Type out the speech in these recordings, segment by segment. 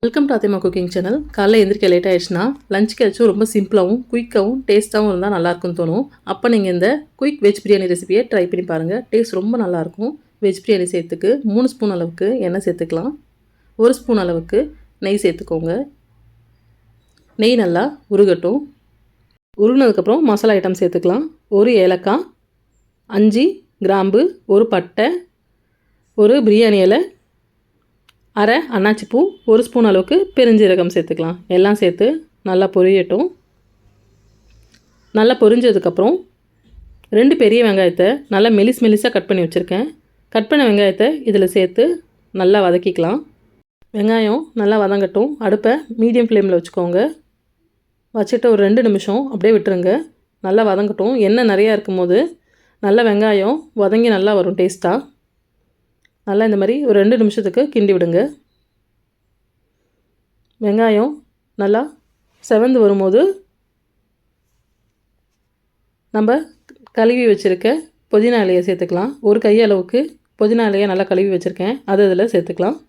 Welcome to Athima cooking channel. காலையில் எந்திரிக்க late ஆகிடுச்சுன்னா லஞ்சுக்கு ஏதாச்சும் ரொம்ப சிம்பிளாகவும் குயிக்காகவும் டேஸ்ட்டாகவும் இருந்தால் நல்லாயிருக்கும்னு தோணும். அப்போ நீங்கள் இந்த குயிக் வெஜ் பிரியாணி ரெசிபியை ட்ரை பண்ணி பாருங்கள். டேஸ்ட் ரொம்ப நல்லாயிருக்கும். வெஜ் பிரியாணி சேர்த்துக்கு 3 ஸ்பூன் அளவுக்கு எண்ணெய் சேர்த்துக்கலாம். 1 ஸ்பூன் அளவுக்கு நெய் சேர்த்துக்கோங்க. நெய் நல்லா உருகட்டும். உருகினதுக்கப்புறம் மசாலா ஐட்டம் சேர்த்துக்கலாம். 1 ஏலக்காய், 5 கிராம்பு, 1 பட்டை, 1 பிரியாணி இலை, அரை அன்னாச்சிப்பூ, 1 ஸ்பூன் அளவுக்கு பெருஞ்சீரகம் சேர்த்துக்கலாம். எல்லாம் சேர்த்து நல்லா பொரியட்டும். நல்லா பொரிஞ்சதுக்கப்புறம் 2 பெரிய வெங்காயத்தை நல்லா மெலிசாக கட் பண்ணி வச்சுருக்கேன். கட் பண்ண வெங்காயத்தை இதில் சேர்த்து நல்லா வதக்கிக்கலாம். வெங்காயம் நல்லா வதங்கட்டும். அடுப்பை மீடியம் ஃப்ளேமில் வச்சுக்கோங்க. வச்சுட்டு ஒரு 2 நிமிஷம் அப்படியே விட்டுருங்க. நல்லா வதங்கட்டும். எண்ணெய் நிறையா இருக்கும்போது நல்லா வெங்காயம் வதங்கி நல்லா வரும் டேஸ்ட்டாக. நல்லா இந்த மாதிரி ஒரு 2 நிமிஷத்துக்கு கிண்டி விடுங்க. வெங்காயம் நல்லா செவந்து வரும்போது நம்ம கழுவி வச்சுருக்க புதினா இலையை சேர்த்துக்கலாம். 1 கையளவுக்கு புதினா இலையை நல்லா கழுவி வச்சுருக்கேன். அதை இதில் சேர்த்துக்கலாம்.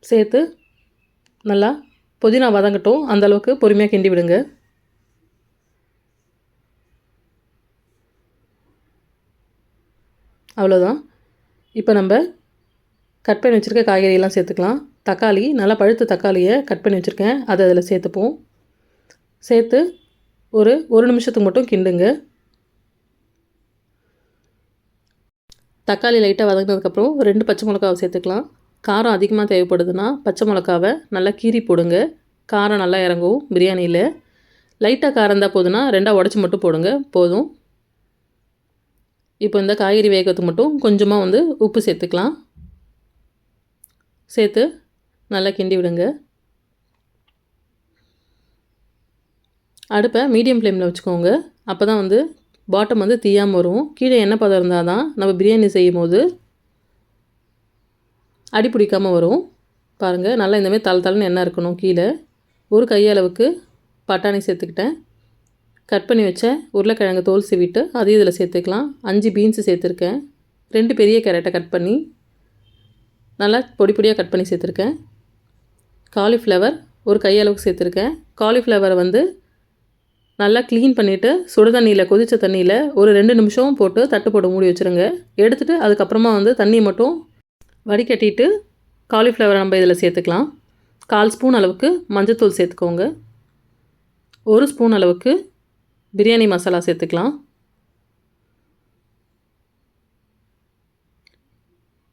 சேர்த்து நல்லா புதினா வதங்கட்டும். அந்தளவுக்கு பொறுமையாக கிண்டி விடுங்க. அவ்வளோதான். இப்போ நம்ம கட் பண்ணி வச்சுருக்க காய்கறியெல்லாம் சேர்த்துக்கலாம். தக்காளி நல்லா பழுத்த தக்காளியை கட் பண்ணி வச்சுருக்கேன். அதை அதில் சேர்த்துப்போம். சேர்த்து ஒரு நிமிஷத்துக்கு மட்டும் கிண்டுங்க. தக்காளி லைட்டாக வதங்கினதுக்கப்புறம் 2 பச்சை மிளகாவை சேர்த்துக்கலாம். காரம் அதிகமாக தேவைப்படுதுன்னா பச்சை மிளகாவை நல்லா கீறி போடுங்க. காரம் நல்லா இறங்கும் பிரியாணியில். லைட்டாக காரம் இருந்தால் போதுன்னா 2ஆக உடச்சி மட்டும் போடுங்க, போதும். இப்போ இந்த காய்கறி வேகிறதுக்கு மட்டும் கொஞ்சமாக உப்பு சேர்த்துக்கலாம். சேர்த்து நல்லா கிண்டி விடுங்க. அடுப்பை மீடியம் ஃப்ளேமில் வச்சுக்கோங்க. அப்போ தான் பாட்டம் தீயாமல் வரும். கீழே எண்ணெய் பதம் இருந்தால் தான் நம்ம பிரியாணி செய்யும் போது அடி பிடிக்காமல் வரும். பாருங்கள், நல்லா இந்தமாதிரி தளன்னு எண்ணெய் இருக்கணும். கீழே 1 கையளவுக்கு பட்டாணி சேர்த்துக்கிட்டேன். கட் பண்ணி வச்ச உருளைக்கிழங்கு தோல் சீவிட்டு அதையும் இதில் சேர்த்துக்கலாம். 5 பீன்ஸு சேர்த்துருக்கேன். 2 பெரிய கேரட்டை கட் பண்ணி நல்லா பொடி பொடியாக கட் பண்ணி சேர்த்துருக்கேன். காலிஃப்ளவர் 1 கையளவுக்கு சேர்த்துருக்கேன். காலிஃப்ளவரை நல்லா க்ளீன் பண்ணிவிட்டு சுடுதண்ணியில் கொதித்த தண்ணியில் ஒரு 2 நிமிஷம் போட்டு தட்டு போட்டு மூடி வச்சுருங்க. எடுத்துகிட்டு அதுக்கப்புறமா தண்ணியை மட்டும் வடிகட்டிட்டு காலிஃப்ளவரை நம்ம இதில் சேர்த்துக்கலாம். 1/4 ஸ்பூன் அளவுக்கு மஞ்சள்தூள் சேர்த்துக்கோங்க. 1 ஸ்பூன் அளவுக்கு பிரியாணி மசாலா சேர்த்துக்கலாம்.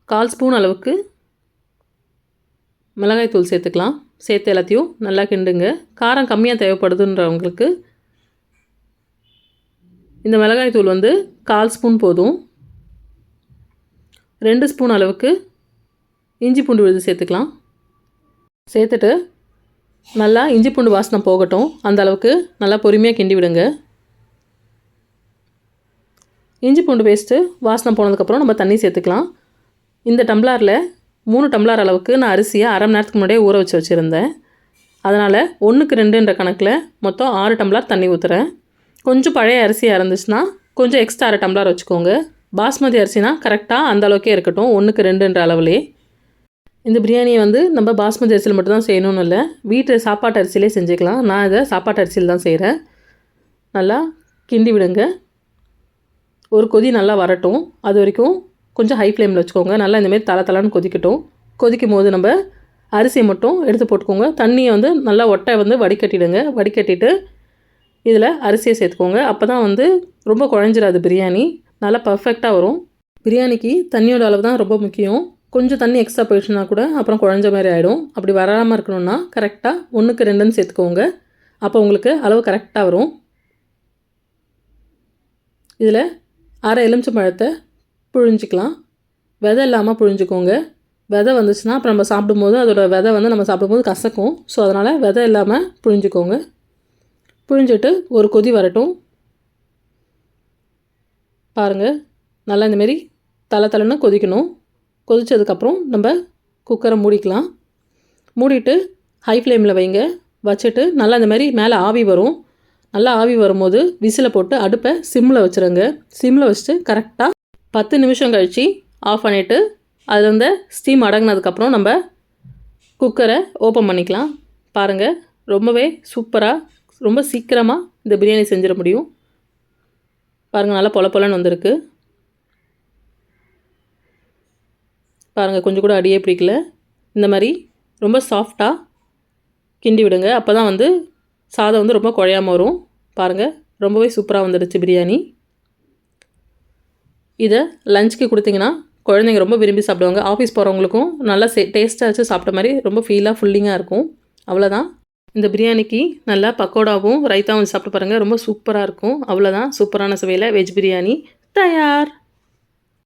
1/4 ஸ்பூன் அளவுக்கு மிளகாய்த்தூள் சேர்த்துக்கலாம். சேர்த்து எல்லாத்தையும் நல்லா கிண்டுங்க. காரம் கம்மியாக தேவைப்படுதுன்றவங்களுக்கு இந்த மிளகாய்த்தூள் 1/4 ஸ்பூன் போதும். 2 ஸ்பூன் அளவுக்கு இஞ்சி பூண்டு விழுது சேர்த்துக்கலாம். சேர்த்துட்டு நல்லா இஞ்சி பூண்டு வாசனை போகட்டும். அந்த அளவுக்கு நல்லா பொறுமையாக கிண்டி விடுங்க. இஞ்சி பூண்டு பேஸ்ட்டு வாசனை போனதுக்கப்புறம் நம்ம தண்ணி சேர்த்துக்கலாம். இந்த டம்ளாரில் 3 டம்ளார் அளவுக்கு நான் அரிசியை அரை மணி நேரத்துக்கு முன்னாடியே ஊற வச்சுருந்தேன். அதனால் 1க்கு 2ன்ற கணக்கில் மொத்தம் 6 டம்ளார் தண்ணி ஊற்றுறேன். கொஞ்சம் பழைய அரிசியாக இருந்துச்சுன்னா கொஞ்சம் எக்ஸ்ட்ரா அரை டம்ளார் வச்சுக்கோங்க. பாஸ்மதி அரிசினா கரெக்டாக அந்த அளவுக்கே இருக்கட்டும், 1க்கு 2ன்ற அளவுலே. இந்த பிரியாணியை நம்ம பாஸ்மதி அரிசியில் மட்டும்தான் செய்யணும்னு இல்லை, வீட்டு சாப்பாட்டு அரிசியிலே செஞ்சுக்கலாம். நான் இதை சாப்பாட்டு அரிசியில் தான் செய்கிறேன். நல்லா கிண்டி விடுங்க. ஒரு கொதி நல்லா வரட்டும். அது வரைக்கும் கொஞ்சம் ஹை ஃப்ளேமில் வச்சுக்கோங்க. நல்லா இந்தமாரி தளன்னு கொதிக்கட்டும். கொதிக்கும் போது நம்ம அரிசியை மட்டும் எடுத்து போட்டுக்கோங்க. தண்ணியை நல்லா ஒட்டை வடிகட்டிடுங்க. வடிகட்டிட்டு இதில் அரிசியை சேர்த்துக்கோங்க. அப்போ தான் ரொம்ப குழஞ்சிடாது பிரியாணி, நல்லா பர்ஃபெக்டாக வரும். பிரியாணிக்கு தண்ணியோட அளவு தான் ரொம்ப முக்கியம். கொஞ்சம் தண்ணி எக்ஸ்ட்ரா போயிடுச்சுன்னா கூட அப்புறம் குழஞ்ச மாதிரி ஆகிடும். அப்படி வராமல் இருக்கணும்னா கரெக்டாக 1க்கு 2ன்னு சேர்த்துக்கோங்க. அப்போ உங்களுக்கு அளவு கரெக்டாக வரும். இதில் அரை எலுமிச்சம்பழத்தை புழிஞ்சிக்கலாம். விதை இல்லாமல் புழிஞ்சிக்கோங்க. விதை வந்துச்சுன்னா அப்புறம் நம்ம சாப்பிடும்போது அதோட விதை நம்ம சாப்பிடும்போது கசக்கும். ஸோ அதனால் விதை இல்லாமல் புழிஞ்சிக்கோங்க. புழிஞ்சிட்டு ஒரு கொதி வரட்டும். பாருங்கள், நல்லா இந்தமாரி தளன்னு கொதிக்கணும். கொதித்ததுக்கப்புறம் நம்ம குக்கரை மூடிக்கலாம். மூடிட்டு ஹை ஃப்ளேமில் வைங்க. வச்சுட்டு நல்லா இந்தமாரி மேலே ஆவி வரும். நல்லா ஆவி வரும்போது விசிலை போட்டு அடுப்பை சிம்மில் வச்சுருங்க. சிம்மில் வச்சுட்டு கரெக்டாக 10 நிமிஷம் கழித்து ஆஃப் பண்ணிவிட்டு அதில் வந்து ஸ்டீம் அடங்கினதுக்கப்புறம் நம்ம குக்கரை ஓப்பன் பண்ணிக்கலாம். பாருங்கள், ரொம்பவே சூப்பராக ரொம்ப சீக்கிரமாக இந்த பிரியாணி செஞ்சிட முடியும். பாருங்கள், நல்லா பொல பொலன்னு வந்திருக்கு. பாருங்கள், கொஞ்சம் கூட அடியே பிடிக்கல. இந்த மாதிரி ரொம்ப சாஃப்டாக கிண்டி விடுங்க. அப்போ தான் வந்து சாதம் வந்து ரொம்ப குழையாமல் வரும். பாருங்கள், ரொம்பவே சூப்பராக வந்துடுச்சு பிரியாணி. இதை லஞ்சுக்கு கொடுத்தீங்கன்னா குழந்தைங்க ரொம்ப விரும்பி சாப்பிடுவாங்க. ஆஃபீஸ் போகிறவங்களுக்கும் நல்லா டேஸ்ட்டாக வச்சு சாப்பிட்ட மாதிரி ரொம்ப ஃபுல்லிங்காக இருக்கும். அவ்வளோதான். இந்த பிரியாணிக்கு நல்லா பக்கோடாவும் ரைத்தாவும் சாப்பிட்டு பாருங்கள், ரொம்ப சூப்பராக இருக்கும். அவ்வளோதான், சூப்பரான சுவையில் வெஜ் பிரியாணி தயார்.